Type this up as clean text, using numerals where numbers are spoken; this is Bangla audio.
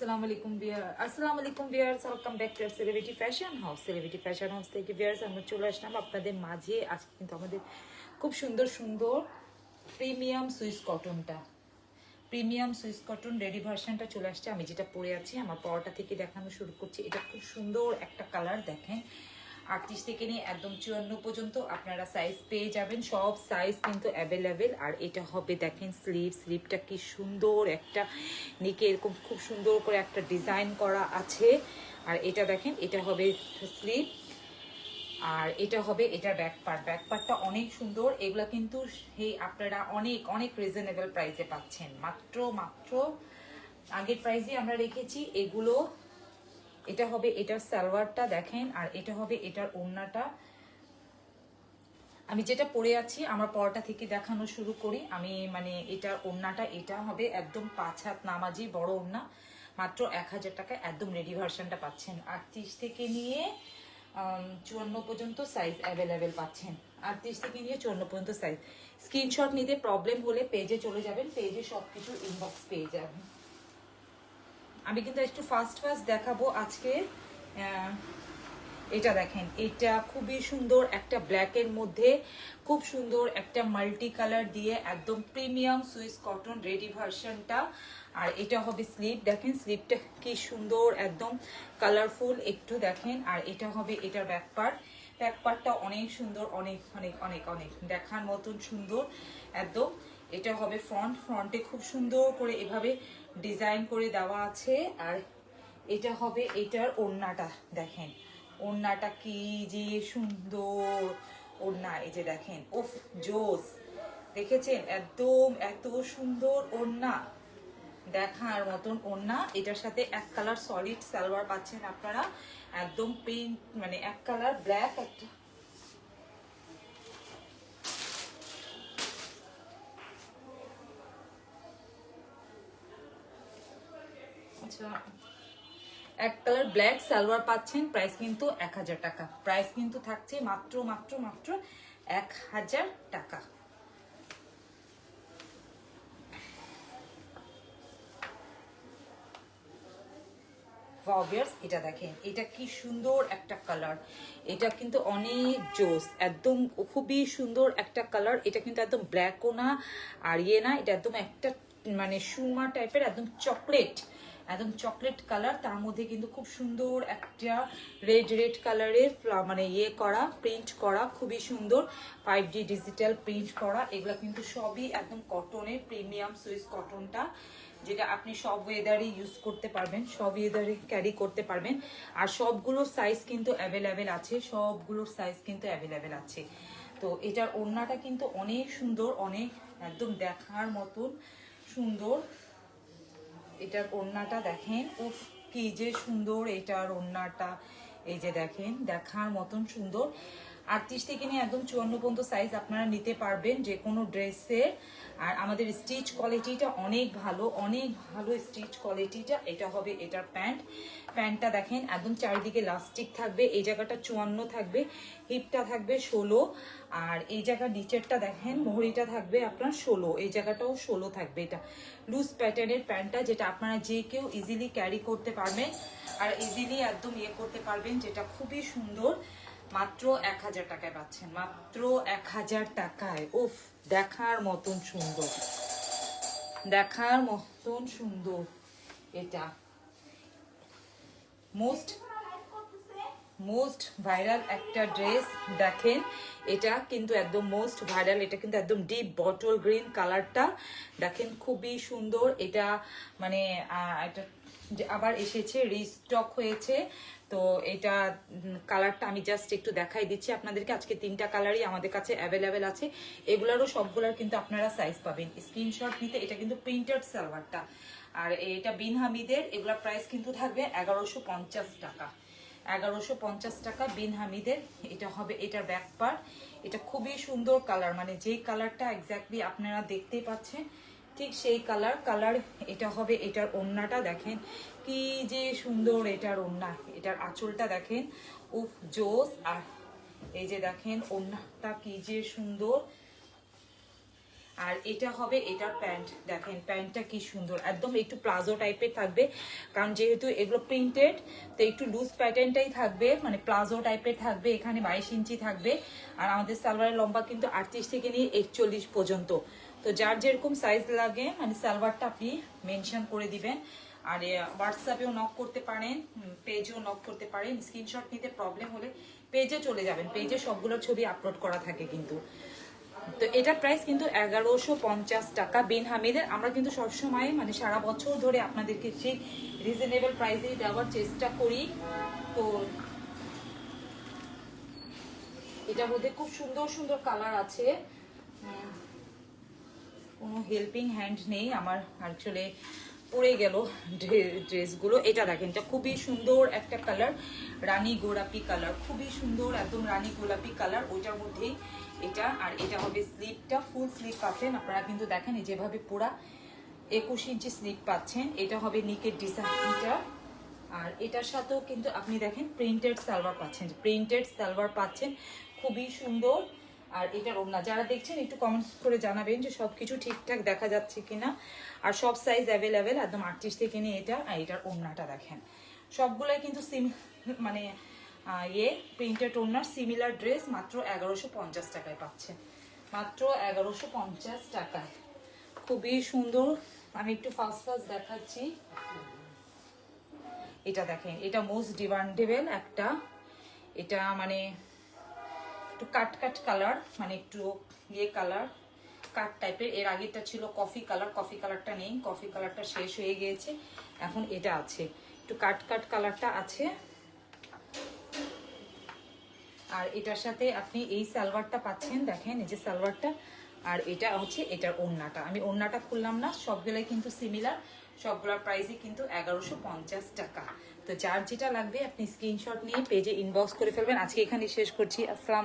আসসালামু আলাইকুম viewers, welcome back to celebrity fashion house. Celebrity fashion house থেকে ভিউয়ার্স আমরা চলে আসলাম আপনাদের মাঝে। আজকে কিন্তু আমাদের খুব সুন্দর সুন্দর প্রিমিয়াম সুইস কটন রেডি ভার্সনটা চলে আসছে। আমি যেটা পরে আছি আমার পরোটা থেকে দেখানো শুরু করছি। এটা খুব সুন্দর একটা কালার, দেখেন 38 থেকে নিয়ে একদম 54 পর্যন্ত আপনারা সাইজ পেয়ে যাবেন। সব সাইজ কিন্তু অ্যাভেলেবেল। আর এটা হবে দেখেন স্লিভটা কি সুন্দর একটা নিকে এরকম খুব সুন্দর করে একটা ডিজাইন করা আছে। আর এটা দেখেন এটা হবে স্লিভ, আর এটা হবে এটার ব্যাকপার্টটা অনেক সুন্দর। এগুলা কিন্তু সেই আপনারা অনেক অনেক রিজনেবল প্রাইসে পাচ্ছেন। মাত্র আগের প্রাইসে আমরা রেখেছি এগুলো। এটা হবে এটার সালোয়ারটা দেখেন, আর এটা হবে এটার ওড়নাটা। আমি যেটা পরে আছি আমার পরোটা থেকে দেখানো শুরু করি। আমি মানে এটার ওড়নাটা এটা হবে একদম 5 হাত নামাজি বড় ওড়না, মাত্র 1000 টাকায় একদম রেডি ভার্সনটা পাচ্ছেন। 38 থেকে নিয়ে 54 পর্যন্ত সাইজ অ্যাভেলেবেল পাচ্ছেন। 38 থেকে নিয়ে 54 পর্যন্ত সাইজ। স্ক্রিনশট নিতে প্রবলেম হলে পেজে চলে যাবেন, পেজে সবকিছু ইনবক্স পেয়ে যাবেন। আমি কিন্তু একটু ফাস্ট দেখাবো আজকে। এটা দেখেন এটা খুবই সুন্দর একটা ব্ল্যাকের মধ্যে খুব সুন্দর একটা মাল্টি কালার দিয়ে একদম প্রিমিয়াম সুইস কটন রেডি ভার্সনটা। আর এটা হবে স্লিভ, দেখেন স্লিভটা কি সুন্দর একদম কালারফুল একটু দেখেন। আর এটা হবে এটার ব্যাকপার্টটা অনেক সুন্দর, অনেক অনেক অনেক অনেক দেখার মতন সুন্দর একদম। এটা হবে ফ্রন্টে খুব সুন্দর করে এভাবে ডিজাইন করে দেওয়া আছে। আর এটা হবে এটার ওড়নাটা, দেখেন ওড়নাটা কি যে সুন্দর ওড়না। এই যে দেখেন উফ জোস, দেখেছেন একদম এত সুন্দর ওড়না, দেখার মতন ওড়না। এটার সাথে এক কালার সলিড সালোয়ার পাচ্ছেন আপনারা, একদম প্রিন্ট মানে এক কালার ব্ল্যাক একটা। আচ্ছা, এক কালার ব্ল্যাক সালোয়ার পাচ্ছেন। প্রাইস কিন্তু 1000 টাকা। প্রাইস কিন্তু থাকছে মাত্র 1000 টাকা। এটা দেখেন এটা কি সুন্দর একটা কালার। এটা কিন্তু অনেক জোস, একদম খুবই সুন্দর একটা কালার। এটা কিন্তু একদম ব্ল্যাকও না আর ইয়ে না, এটা একদম একটা মানে সুরমা টাইপের একদম চকলেট কালার। তার মধ্যে কিন্তু খুব সুন্দর একটা রেড কালারের মানে ইয়ে করা প্রিন্ট করা, খুবই সুন্দর 5D ডিজিটাল প্রিন্ট করা। এগুলা কিন্তু সবই একদম কটনের প্রিমিয়াম সুইস কটনটা, যেটা আপনি সব ওয়েদারে ইউজ করতে পারবেন, সব ওয়েদারে ক্যারি করতে পারবেন। আর সবগুলোর সাইজ কিন্তু অ্যাভেলেবেল আছে, তো এটার ওড়নাটা কিন্তু অনেক সুন্দর, অনেক একদম দেখার মতন সুন্দর। এটার ওড়নাটা দেখেন উফ কি যে সুন্দর এটার ওড়নাটা। এই যে দেখেন দেখার মতন সুন্দর। 38 থেকে নিয়ে একদম 54 পর্যন্ত সাইজ আপনারা নিতে পারবেন যে কোনো ড্রেসের। আর আমাদের স্টিচ কোয়ালিটিটা অনেক ভালো স্টিচ কোয়ালিটিটা। এটা হবে এটার প্যান্টটা দেখেন একদম চারিদিকে লাস্টিক থাকবে। এই জায়গাটা 54 থাকবে, হিপটা থাকবে 16। আর এই জায়গার নিচেরটা দেখেন মোহরিটা থাকবে আপনার 16, এই জায়গাটাও 16 থাকবে। এটা লুজ প্যাটার্নের প্যান্টটা, যেটা আপনারা যে কেউ ইজিলি ক্যারি করতে পারবেন আর ইজিলি একদম ইয়ে করতে পারবেন, যেটা খুবই সুন্দর। মাত্র 1000 টাকায় পাচ্ছেন, মাত্র 1000 টাকায়। উফ দেখার মতন সুন্দর এটা মোস্ট ভাইরাল একটা ড্রেস। দেখেন এটা কিন্তু একদম মোস্ট ভাইরাল, এটা কিন্তু একদম ডিপ বটল গ্রিন কালারটা দেখেন খুবই সুন্দর। এটা মানে এটা আবার এসেছে, রিস্টক হয়েছে। তো এটা কালারটা আমি জাস্ট একটু দেখাই দিচ্ছি আপনাদেরকে। আজকে 3টা কালারই আমাদের কাছে অ্যাভেলেবেল আছে। এগুলারও সবগুলার কিন্তু আপনারা সাইজ পাবেন স্ক্রিনশট নিতে। এটা কিন্তু প্রিন্টেড সালোয়ারটা, আর এটা বিন হামিদের। এগুলা প্রাইস কিন্তু থাকবে 1150 টাকা, 1150 টাকা বিন হামিদের। এটা হবে এটার ব্যাক পার্ট। এটা খুবই সুন্দর কালার, মানে যেই কালারটা এক্স্যাক্টলি আপনারা দেখতেই পাচ্ছেন ঠিক সেই কালার। এটা হবে এটার ওড়নাটা, দেখেন কি যে সুন্দর এটার ওড়না। এটার আঁচলটা দেখেন উফ জোস। আর এই যে দেখেন ওড়নাটা কি যে সুন্দর। আর এটা হবে এটার প্যান্ট, দেখেন প্যান্টটা কি সুন্দর, একদম একটু প্লাজো টাইপের থাকবে, কারণ যেহেতু এগুলো প্রিন্টেড তো একটু লুজ প্যাটার্নটাই থাকবে, মানে প্লাজো টাইপের থাকবে। এখানে 22 ইঞ্চি থাকবে, আর আমাদের সালোয়ারের লম্বা কিন্তু 38 থেকে নিয়ে 41 পর্যন্ত। তো যার যেরকম সাইজ লাগে মানে সালোয়ারটা আপনি মেনশন করে দিবেন। আর হোয়াটসঅ্যাপেও নক করতে পারেন, পেজেও নক করতে পারেন। স্ক্রিনশট নিতে প্রবলেম হলে পেজে চলে যাবেন, পেজে সবগুলোর ছবি আপলোড করা থাকে কিন্তু। তো এটার প্রাইস কিন্তু 1150 টাকা বিন হামিদের। আমরা কিন্তু সবসময় মানে সারা বছর ধরে আপনাদেরকে সেই রিজনেবল প্রাইসে দেওয়ার চেষ্টা করি। তো এটার মধ্যে খুব সুন্দর সুন্দর কালার আছে, কোনো হেল্পিং হ্যান্ড নেই আমার, অ্যাকচুয়ালি পড়ে গেল ড্রেসগুলো। এটা দেখেন, এটা খুবই সুন্দর একটা কালার, রানী গোলাপি কালার, খুবই সুন্দর একদম রানী গোলাপি কালার। ওইটার মধ্যেই এটা, আর এটা হবে স্লিপটা, ফুল স্লিপ পাচ্ছেন আপনারা কিন্তু দেখেন এই যেভাবে পুরা 21 ইঞ্চি স্লিপ পাচ্ছেন। এটা হবে নিকের ডিজাইনটা, আর এটার সাথেও কিন্তু আপনি দেখেন প্রিন্টেড সালোয়ার পাচ্ছেন, প্রিন্টেড সালোয়ার পাচ্ছেন, খুবই সুন্দর। আর এটার ওড়না যারা দেখছেন একটু কমেন্টস করে জানাবেন যে সবকিছু ঠিকঠাক দেখা যাচ্ছে কিনা। আর সব সাইজ অ্যাভেলেবেল, একদম 38 থেকে নিয়ে এটা। আর এটার ওড়নাটা দেখেন, সবগুলাই কিন্তু মানে প্রিন্টেড ওড়নার সিমিলার ড্রেস মাত্র 1150 টাকায় পাচ্ছেন, মাত্র 1150 টাকায়, খুবই সুন্দর। আমি একটু ফাস্ট ফাস্ট দেখাচ্ছি। এটা দেখেন, এটা মোস্ট ডিমান্ডেবল একটা, এটা মানে একটু কাট কাট কালার, মানে একটু কালার কাট টাইপের। এর আগেরটা ছিল কফি কালার, কফি কালারটা নেই, কফি কালারটা শেষ হয়ে গিয়েছে, এখন এটা আছে, একটু কাট কাট কালারটা আছে। আর এটার সাথে আপনি এই সালোয়ারটা পাচ্ছেন, দেখেন এই যে সালোয়ারটা, আর এটা হচ্ছে এটার ওড়নাটা। আমি ওড়নাটা খুললাম না, সবগুলাই কিন্তু সিমিলার, সবগুলোর প্রাইসই কিন্তু 1150 টাকা। তো যার যেটা লাগবে আপনি স্ক্রিনশট নিয়ে পেজে ইনবক্স করে ফেলবেন। আজকে এখানে শেষ করছি, আসসালাম।